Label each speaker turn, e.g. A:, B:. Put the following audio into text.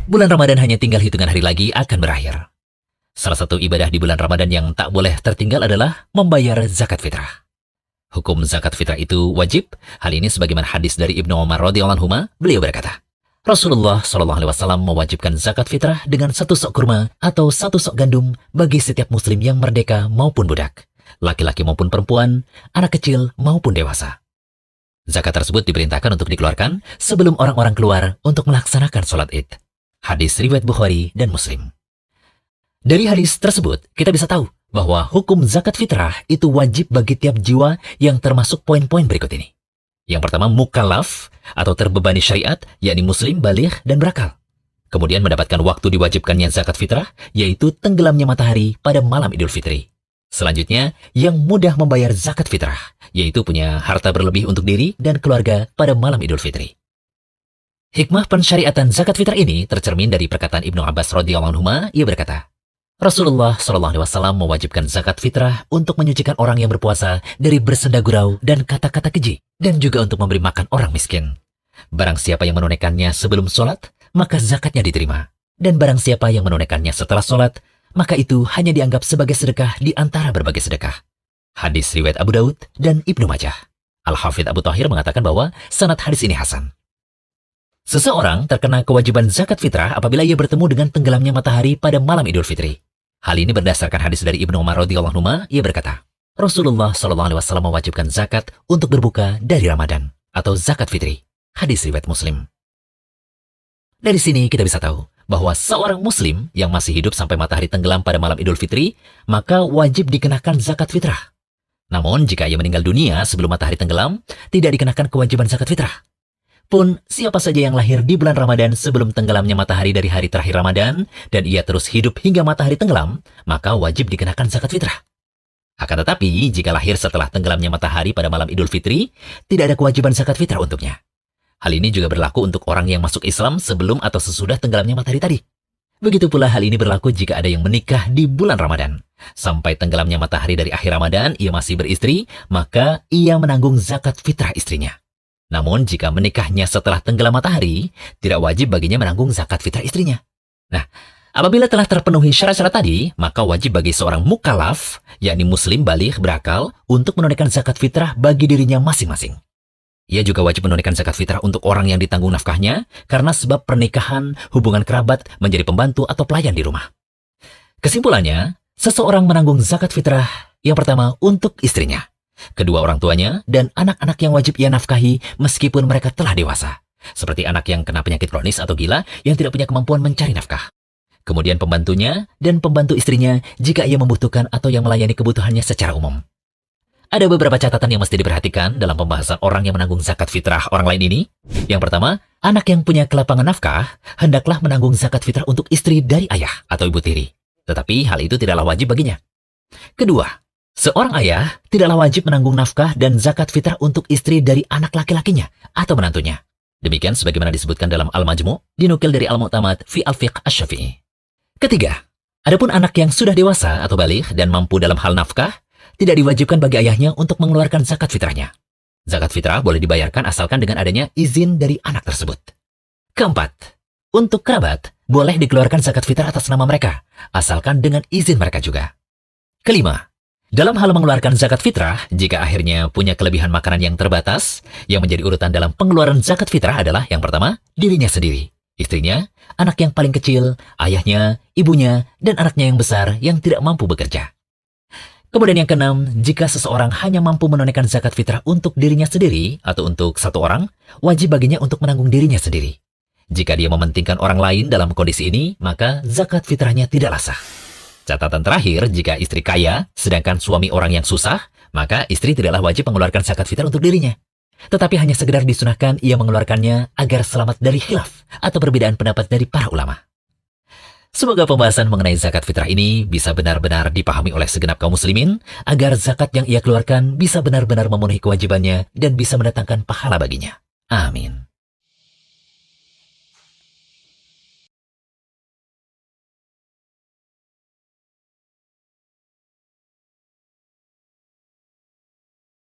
A: Bulan Ramadan hanya tinggal hitungan hari lagi akan berakhir. Salah satu ibadah di bulan Ramadan yang tak boleh tertinggal adalah membayar zakat fitrah. Hukum zakat fitrah itu wajib. Hal ini sebagaimana hadis dari Ibnu Umar radhiyallahu anhu, beliau berkata, Rasulullah SAW mewajibkan zakat fitrah dengan 1 sok kurma atau 1 sok gandum bagi setiap muslim yang merdeka maupun budak, laki-laki maupun perempuan, anak kecil maupun dewasa. Zakat tersebut diperintahkan untuk dikeluarkan sebelum orang-orang keluar untuk melaksanakan sholat Id. Hadis riwayat Bukhari dan Muslim. Dari hadis tersebut, kita bisa tahu bahwa hukum zakat fitrah itu wajib bagi tiap jiwa yang termasuk poin-poin berikut ini. Yang pertama, mukallaf atau terbebani syariat, yakni muslim, baligh, dan berakal. Kemudian mendapatkan waktu diwajibkannya zakat fitrah, yaitu tenggelamnya matahari pada malam Idul Fitri. Selanjutnya, yang mudah membayar zakat fitrah, yaitu punya harta berlebih untuk diri dan keluarga pada malam Idul Fitri. Hikmah pensyariatan zakat fitrah ini tercermin dari perkataan Ibnu Abbas radhiyallahu anhu. Ia berkata, Rasulullah SAW mewajibkan zakat fitrah untuk menyucikan orang yang berpuasa dari bersenda gurau dan kata-kata keji, dan juga untuk memberi makan orang miskin. Barang siapa yang menunaikannya sebelum sholat, maka zakatnya diterima. Dan barang siapa yang menunaikannya setelah sholat, maka itu hanya dianggap sebagai sedekah di antara berbagai sedekah. Hadis riwayat Abu Daud dan Ibnu Majah. Al-Hafidh Abu Thahir mengatakan bahwa sanad hadis ini hasan. Seseorang terkena kewajiban zakat fitrah apabila ia bertemu dengan tenggelamnya matahari pada malam Idul Fitri. Hal ini berdasarkan hadis dari Ibnu Umar radhiyallahu anhu. Ia berkata, Rasulullah SAW mewajibkan zakat untuk berbuka dari Ramadan atau zakat fitri. Hadis riwayat Muslim. Dari sini kita bisa tahu bahwa seorang muslim yang masih hidup sampai matahari tenggelam pada malam Idul Fitri, maka wajib dikenakan zakat fitrah. Namun jika ia meninggal dunia sebelum matahari tenggelam, tidak dikenakan kewajiban zakat fitrah. Pun siapa saja yang lahir di bulan Ramadan sebelum tenggelamnya matahari dari hari terakhir Ramadan dan ia terus hidup hingga matahari tenggelam, maka wajib dikenakan zakat fitrah. Akan tetapi, jika lahir setelah tenggelamnya matahari pada malam Idul Fitri, tidak ada kewajiban zakat fitrah untuknya. Hal ini juga berlaku untuk orang yang masuk Islam sebelum atau sesudah tenggelamnya matahari tadi. Begitu pula hal ini berlaku jika ada yang menikah di bulan Ramadan. Sampai tenggelamnya matahari dari akhir Ramadan, ia masih beristri, maka ia menanggung zakat fitrah istrinya. Namun jika menikahnya setelah tenggelam matahari, tidak wajib baginya menanggung zakat fitrah istrinya. Nah, apabila telah terpenuhi syarat-syarat tadi, maka wajib bagi seorang mukallaf, yakni muslim baligh berakal, untuk menunaikan zakat fitrah bagi dirinya masing-masing. Ia juga wajib menunaikan zakat fitrah untuk orang yang ditanggung nafkahnya, karena sebab pernikahan, hubungan kerabat, menjadi pembantu atau pelayan di rumah. Kesimpulannya, seseorang menanggung zakat fitrah yang pertama untuk istrinya, kedua orang tuanya, dan anak-anak yang wajib ia nafkahi meskipun mereka telah dewasa. Seperti anak yang kena penyakit kronis atau gila yang tidak punya kemampuan mencari nafkah. Kemudian pembantunya dan pembantu istrinya jika ia membutuhkan atau yang melayani kebutuhannya secara umum. Ada beberapa catatan yang mesti diperhatikan dalam pembahasan orang yang menanggung zakat fitrah orang lain ini. Yang pertama, anak yang punya kelapangan nafkah hendaklah menanggung zakat fitrah untuk istri dari ayah atau ibu tiri. Tetapi hal itu tidaklah wajib baginya. Kedua, seorang ayah tidaklah wajib menanggung nafkah dan zakat fitrah untuk istri dari anak laki-lakinya atau menantunya. Demikian sebagaimana disebutkan dalam Al-Majmu', dinukil dari Al-Mu'tamad fi Al-Fiqh Asy-Syafi'i. Ketiga, adapun anak yang sudah dewasa atau baligh dan mampu dalam hal nafkah, tidak diwajibkan bagi ayahnya untuk mengeluarkan zakat fitrahnya. Zakat fitrah boleh dibayarkan asalkan dengan adanya izin dari anak tersebut. Keempat, untuk kerabat, boleh dikeluarkan zakat fitrah atas nama mereka, asalkan dengan izin mereka juga. Kelima, dalam hal mengeluarkan zakat fitrah, jika akhirnya punya kelebihan makanan yang terbatas, yang menjadi urutan dalam pengeluaran zakat fitrah adalah yang pertama, dirinya sendiri, istrinya, anak yang paling kecil, ayahnya, ibunya, dan anaknya yang besar yang tidak mampu bekerja. Kemudian yang keenam, jika seseorang hanya mampu menunaikan zakat fitrah untuk dirinya sendiri atau untuk satu orang, wajib baginya untuk menanggung dirinya sendiri. Jika dia mementingkan orang lain dalam kondisi ini, maka zakat fitrahnya tidaklah sah. Catatan terakhir, jika istri kaya, sedangkan suami orang yang susah, maka istri tidaklah wajib mengeluarkan zakat fitrah untuk dirinya. Tetapi hanya sekedar disunahkan ia mengeluarkannya agar selamat dari khilaf atau perbedaan pendapat dari para ulama. Semoga pembahasan mengenai zakat fitrah ini bisa benar-benar dipahami oleh segenap kaum muslimin, agar zakat yang ia keluarkan bisa benar-benar memenuhi kewajibannya dan bisa mendatangkan pahala baginya. Amin.